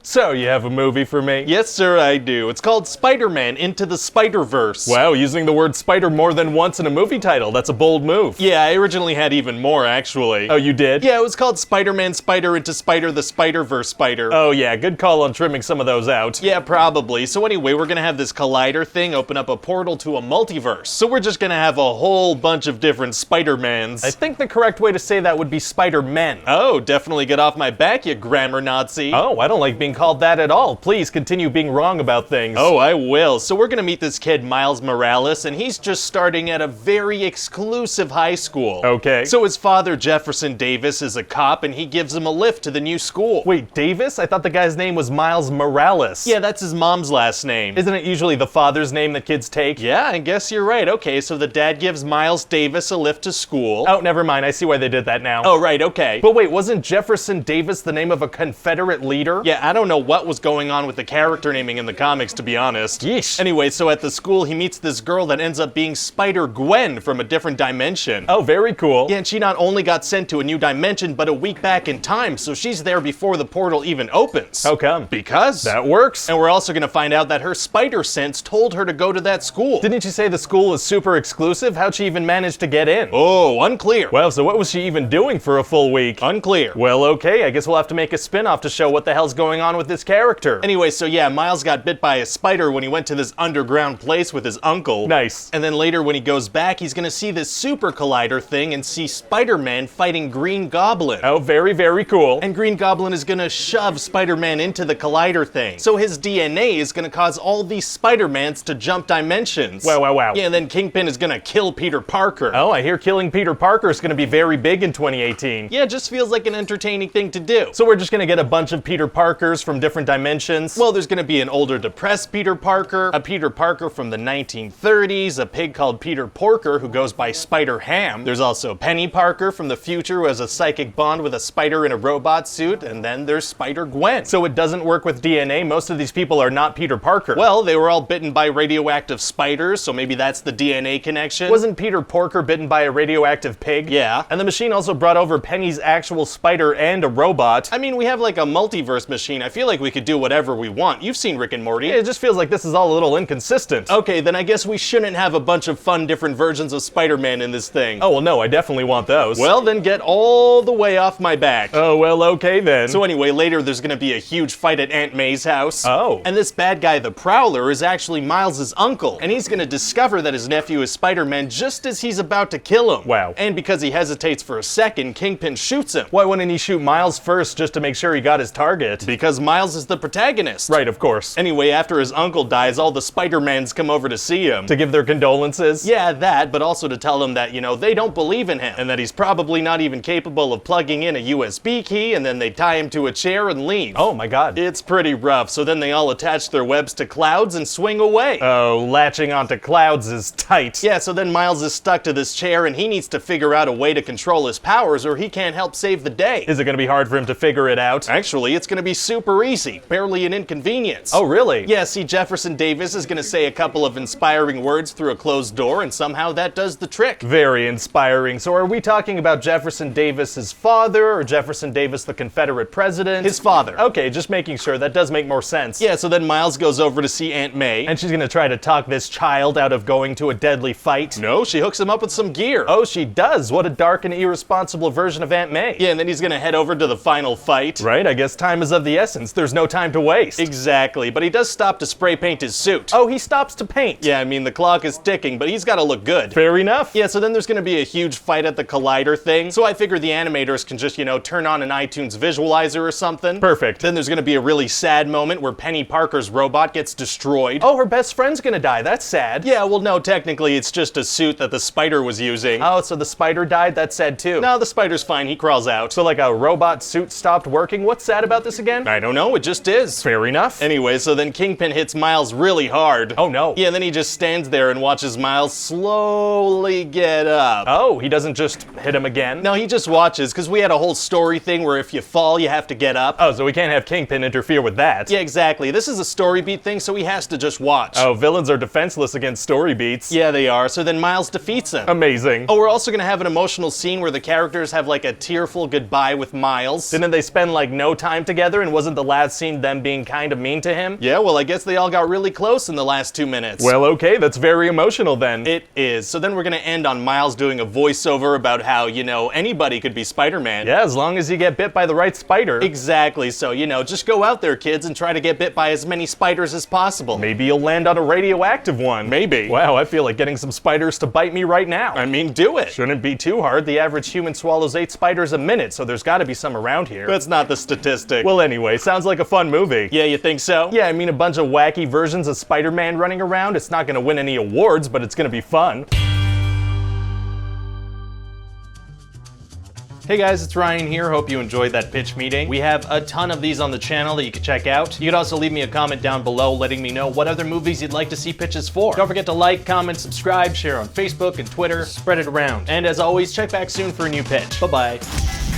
So, you have a movie for me? Yes, sir, I do. It's called Spider-Man Into the Spider-Verse. Wow, using the word spider more than once in a movie title. That's a bold move. Yeah, I originally had even more, actually. Oh, you did? Yeah, it was called Spider-Man Spider Into Spider the Spider-Verse Spider. Oh yeah, good call on trimming some of those out. Yeah, probably. So anyway, we're gonna have this collider thing open up a portal to a multiverse. So we're just gonna have a whole bunch of different Spider-Mans. I think the correct way to say that would be Spider-Men. Oh, definitely get off my back, you grammar Nazi. Oh, I don't like being called that at all. Please continue being wrong about things. Oh, I will. So we're gonna meet this kid, Miles Morales, and he's just starting at a very exclusive high school. Okay. So his father, Jefferson Davis, is a cop, and he gives him a lift to the new school. Wait, Davis? I thought the guy's name was Miles Morales. Yeah, that's his mom's last name. Isn't it usually the father's name that kids take? Yeah, I guess you're right. Okay, so the dad gives Miles Davis a lift to school. Oh, never mind. I see why they did that now. Oh, right, okay. But wait, wasn't Jefferson Davis the name of a Confederate leader? Yeah, I don't know what was going on with the character naming in the comics, to be honest. Yeesh. Anyway, so at the school, he meets this girl that ends up being Spider-Gwen from a different dimension. Oh, very cool. Yeah, and she not only got sent to a new dimension, but a week back in time, so she's there before the portal even opens. How come? Because. That works. And we're also gonna find out that her spider sense told her to go to that school. Didn't you say the school was super exclusive? How'd she even manage to get in? Oh, unclear. Well, so what was she even doing for a full week? Unclear. Well, okay, I guess we'll have to make a spin-off to show what the hell's going on with this character. Anyway, so yeah, Miles got bit by a spider when he went to this underground place with his uncle. Nice. And then later when he goes back, he's gonna see this super collider thing and see Spider-Man fighting Green Goblin. Oh, very, very cool. And Green Goblin is gonna shove Spider-Man into the collider thing. So his DNA is gonna cause all these Spider-Mans to jump dimensions. Wow, wow, wow. Yeah, and then Kingpin is gonna kill Peter Parker. Oh, I hear killing Peter Parker is gonna be very big in 2018. Yeah, it just feels like an entertaining thing to do. So we're just gonna get a bunch of Peter Parkers from different dimensions? Well, there's gonna be an older depressed Peter Parker, a Peter Parker from the 1930s, a pig called Peter Porker who goes by Spider-Ham. There's also Peni Parker from the future who has a psychic bond with a spider in a robot suit, and then there's Spider-Gwen. So it doesn't work with DNA? Most of these people are not Peter Parker. Well, they were all bitten by radioactive spiders, so maybe that's the DNA connection. Wasn't Peter Porker bitten by a radioactive pig? Yeah. And the machine also brought over Penny's actual spider and a robot. I mean, we have like a multiverse machine. I feel like we could do whatever we want. You've seen Rick and Morty. It just feels like this is all a little inconsistent. Okay, then I guess we shouldn't have a bunch of fun different versions of Spider-Man in this thing. Oh, well, no, I definitely want those. Well, then get all the way off my back. Oh, well, okay then. So anyway, later there's gonna be a huge fight at Aunt May's house. Oh. And this bad guy, the Prowler, is actually Miles' uncle. And he's gonna discover that his nephew is Spider-Man just as he's about to kill him. Wow. And because he hesitates for a second, Kingpin shoots him. Why wouldn't he shoot Miles first just to make sure he got his target? Because Miles is the protagonist. Right, of course. Anyway, after his uncle dies, all the Spider-Mans come over to see him. To give their condolences? Yeah, that, but also to tell him that, you know, they don't believe in him. And that he's probably not even capable of plugging in a USB key, and then they tie him to a chair and leave. Oh my god. It's pretty rough, so then they all attach their webs to clouds and swing away. Oh, latching onto clouds is tight. Yeah, so then Miles is stuck to this chair and he needs to figure out a way to control his powers or he can't help save the day. Is it gonna be hard for him to figure it out? Actually, it's gonna be super easy. Barely an inconvenience. Oh, really? Yeah, see, Jefferson Davis is gonna say a couple of inspiring words through a closed door and somehow that does the trick. Very inspiring. So are we talking about Jefferson Davis's father or Jefferson Davis the Confederate president? His father. Okay, just making sure. That does make more sense. Yeah, so then Miles goes over to see Aunt May. And she's gonna try to talk this child out of going to a deadly fight? No, she hooks him up with some gear. Oh, she does. What a dark and irresponsible version of Aunt May. Yeah, and then he's gonna head over to the final fight. Right, I guess time is of the essence. There's no time to waste. Exactly, but he does stop to spray paint his suit. Oh, he stops to paint. Yeah, I mean, the clock is ticking, but he's gotta look good. Fair enough. Yeah, so then there's gonna be a huge fight at the collider thing, so I figure the animators can just, you know, turn on an iTunes visualizer or something. Perfect. Then there's gonna be a really sad moment where Peni Parker's robot gets destroyed. Oh, her best friend's gonna die. That's sad. Yeah, well, no, technically it's just a suit that the spider was using. Oh, so the spider died? That's sad too. No, the spider's fine, he crawls out. So like a robot suit stopped working? What's sad about this again? I don't know, it just is. Fair enough. Anyway, so then Kingpin hits Miles really hard. Oh no. Yeah, then he just stands there and watches Miles slowly get up. Oh, he doesn't just hit him again? No, he just watches, because we had a whole story thing where if you fall, you have to get up. Oh, so we can't have Kingpin interfere with that. Yeah, exactly. This is a story beat thing, so he has to just watch. Oh, villains are defenseless against story beats. Yeah, they are. So then Miles defeats him. Amazing. Oh, we're also gonna have an emotional scene where the characters have like a tearful goodbye with Miles. Didn't they spend like no time together, and wasn't wasn't the last scene them being kind of mean to him? Yeah, well, I guess they all got really close in the last 2 minutes. Well, okay, that's very emotional then. It is. So then we're gonna end on Miles doing a voiceover about how, you know, anybody could be Spider-Man. Yeah, as long as you get bit by the right spider. Exactly, so, you know, just go out there, kids, and try to get bit by as many spiders as possible. Maybe you'll land on a radioactive one. Maybe. Wow, I feel like getting some spiders to bite me right now. I mean, do it. Shouldn't be too hard. The average human swallows 8 spiders a minute, so there's gotta be some around here. That's not the statistic. Well, anyway, sounds like a fun movie. Yeah, you think so? Yeah, I mean, a bunch of wacky versions of Spider-Man running around. It's not gonna win any awards, but it's gonna be fun. Hey guys, it's Ryan here. Hope you enjoyed that pitch meeting. We have a ton of these on the channel that you can check out. You could also leave me a comment down below letting me know what other movies you'd like to see pitches for. Don't forget to like, comment, subscribe, share on Facebook and Twitter, spread it around. And as always, check back soon for a new pitch. Bye-bye.